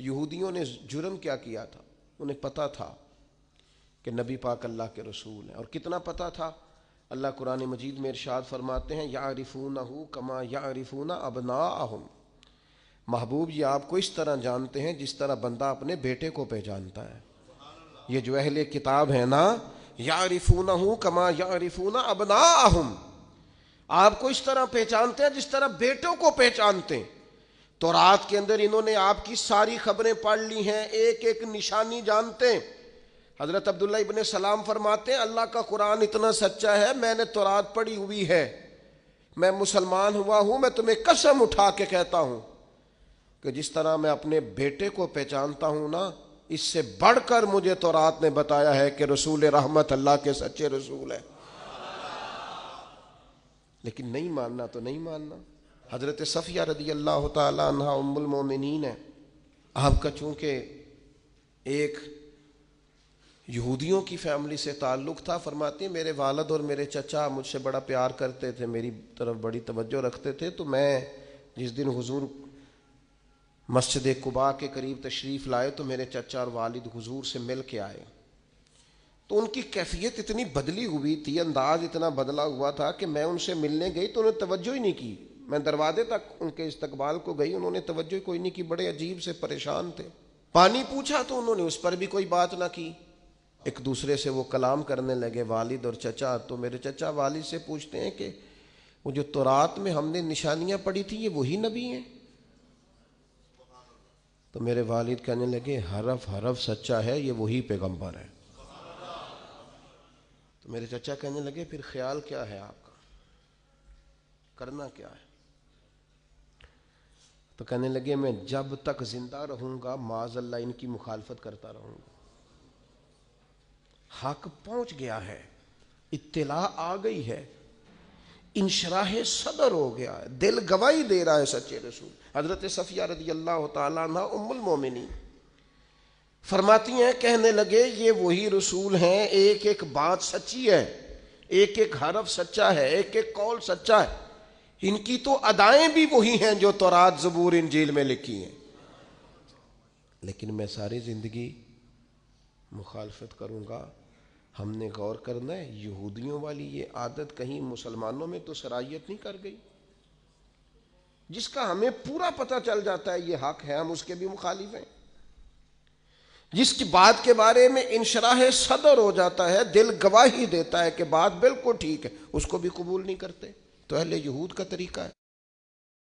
یہودیوں نے جرم کیا کیا تھا؟ انہیں پتا تھا کہ نبی پاک اللہ کے رسول ہیں، اور کتنا پتا تھا؟ اللہ قرآن مجید میں ارشاد فرماتے ہیں یعرفونہ کما یعرفون ابناءہم، محبوب یہ آپ کو اس طرح جانتے ہیں جس طرح بندہ اپنے بیٹے کو پہچانتا ہے۔ یہ جو اہل کتاب ہے نا، یعرفونہ کما یعرفون ابناءہم، آپ کو اس طرح پہچانتے ہیں جس طرح بیٹوں کو پہچانتے ہیں۔ تو رات کے اندر انہوں نے آپ کی ساری خبریں پڑھ لی ہیں، ایک ایک نشانی جانتے ہیں۔ حضرت عبداللہ ابن سلام فرماتے ہیں اللہ کا قرآن اتنا سچا ہے، میں نے تورات پڑھی ہوئی ہے، میں مسلمان ہوا ہوں، میں تمہیں قسم اٹھا کے کہتا ہوں کہ جس طرح میں اپنے بیٹے کو پہچانتا ہوں نا، اس سے بڑھ کر مجھے تورات نے بتایا ہے کہ رسول رحمت اللہ کے سچے رسول ہیں۔ لیکن نہیں ماننا تو نہیں ماننا۔ حضرت صفیہ رضی اللہ تعالی عنہ ام المومنین ہے، آپ کا چونکہ ایک یہودیوں کی فیملی سے تعلق تھا، فرماتے ہیں میرے والد اور میرے چچا مجھ سے بڑا پیار کرتے تھے، میری طرف بڑی توجہ رکھتے تھے، تو میں جس دن حضور مسجد قباء کے قریب تشریف لائے تو میرے چچا اور والد حضور سے مل کے آئے، تو ان کی کیفیت اتنی بدلی ہوئی تھی، انداز اتنا بدلا ہوا تھا کہ میں ان سے ملنے گئی تو انہوں نے توجہ ہی نہیں کی، میں دروازے تک ان کے استقبال کو گئی، انہوں نے توجہ کوئی نہیں کی، بڑے عجیب سے پریشان تھے۔ پانی پوچھا تو انہوں نے اس پر بھی کوئی بات نہ کی، ایک دوسرے سے وہ کلام کرنے لگے والد اور چچا۔ تو میرے چچا والد سے پوچھتے ہیں کہ وہ جو تورات میں ہم نے نشانیاں پڑھی تھی یہ وہی نبی ہیں؟ تو میرے والد کہنے لگے حرف حرف سچا ہے، یہ وہی پیغمبر ہے۔ تو میرے چچا کہنے لگے پھر خیال کیا ہے آپ کا، کرنا کیا ہے؟ تو کہنے لگے میں جب تک زندہ رہوں گا معاذ اللہ ان کی مخالفت کرتا رہوں گا۔ حق پہنچ گیا ہے، اطلاع آ گئی ہے، انشراح صدر ہو گیا ہے، دل گواہی دے رہا ہے سچے رسول۔ حضرت صفیہ رضی اللہ تعالیٰ عنہ ام المومنین فرماتی ہیں کہنے لگے یہ وہی رسول ہیں، ایک ایک بات سچی ہے، ایک ایک حرف سچا ہے، ایک ایک قول سچا ہے، ان کی تو ادائیں بھی وہی ہیں جو تورات زبور انجیل میں لکھی ہیں، لیکن میں ساری زندگی مخالفت کروں گا۔ ہم نے غور کرنا ہے یہودیوں والی یہ عادت کہیں مسلمانوں میں تو سرایت نہیں کر گئی؟ جس کا ہمیں پورا پتہ چل جاتا ہے یہ حق ہے، ہم اس کے بھی مخالف ہیں، جس کی بات کے بارے میں انشراح صدر ہو جاتا ہے، دل گواہی دیتا ہے کہ بات بالکل ٹھیک ہے، اس کو بھی قبول نہیں کرتے۔ تو اہل یہود کا طریقہ ہے۔